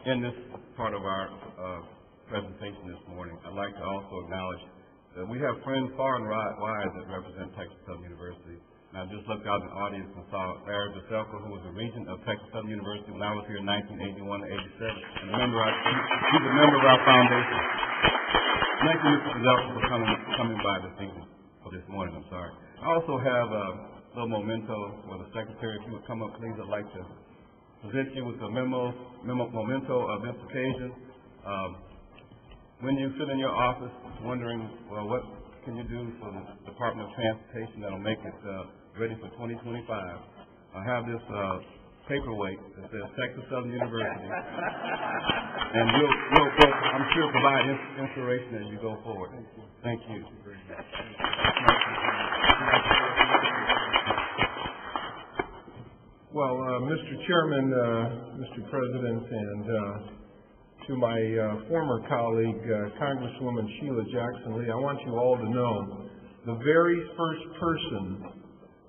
in this part of our presentation this morning, I'd like to also acknowledge that we have friends far and wide that represent Texas Southern University. And I just looked out in the audience and saw Larry Baselka, who was a regent of Texas Southern University when I was here in 1981 to 87. And he's a member of our foundation. Thank you, Mr. Baselka, for coming by this morning. I also have a little memento for the secretary. If you would come up, please, I'd like to present you with a memento of this occasion. When you sit in your office wondering, well, what can you do for the Department of Transportation that'll make it ready for 2025, I have this paperweight that says Texas Southern University, and we'll I'm sure, provide inspiration as you go forward. Thank you. Well, Mr. Chairman, Mr. President, and to my former colleague, Congresswoman Sheila Jackson-Lee, I want you all to know the very first person,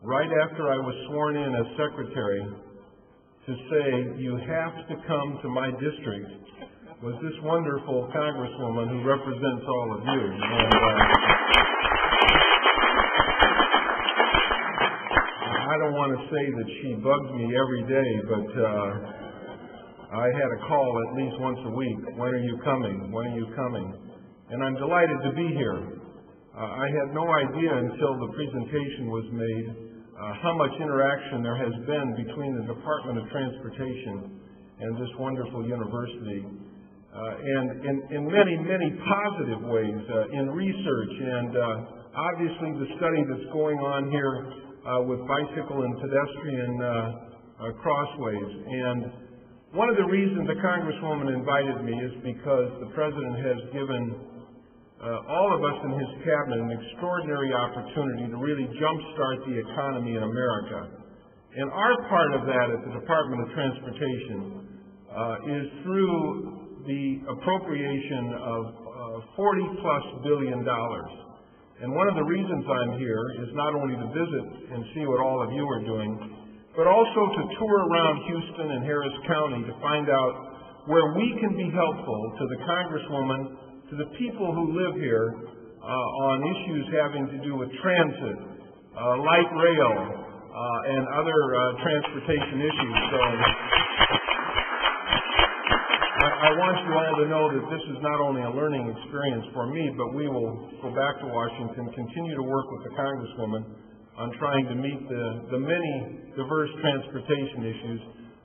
right after I was sworn in as secretary, to say, you have to come to my district, was this wonderful Congresswoman who represents all of you. I don't want to say that she bugs me every day, but I had a call at least once a week. When are you coming? When are you coming? And I'm delighted to be here. I had no idea until the presentation was made how much interaction there has been between the Department of Transportation and this wonderful university. And in many, many positive ways in research and obviously the study that's going on here with bicycle and pedestrian crossways. And one of the reasons the Congresswoman invited me is because the President has given all of us in his cabinet an extraordinary opportunity to really jumpstart the economy in America. And our part of that at the Department of Transportation is through the appropriation of $40+ billion. And one of the reasons I'm here is not only to visit and see what all of you are doing, but also to tour around Houston and Harris County to find out where we can be helpful to the Congresswoman, to the people who live here on issues having to do with transit, light rail, and other transportation issues. So I want you all to know that this is not only a learning experience for me, but we will go back to Washington, continue to work with the Congresswoman on trying to meet the many diverse transportation issues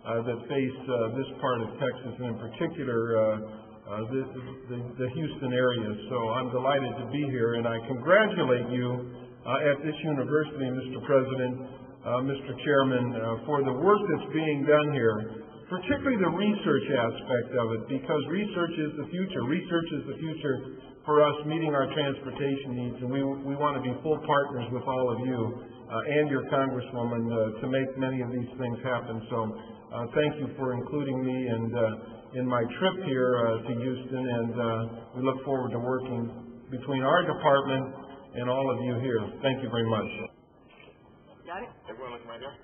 that face this part of Texas, and in particular the Houston area. So I'm delighted to be here, and I congratulate you at this university, Mr. President, Mr. Chairman, for the work that's being done here, particularly the research aspect of it, because research is the future. Research is the future for us meeting our transportation needs, and we want to be full partners with all of you and your Congresswoman to make many of these things happen. So thank you for including me and in my trip here to Houston, and we look forward to working between our department and all of you here. Thank you very much. Got it? Everyone looking right there?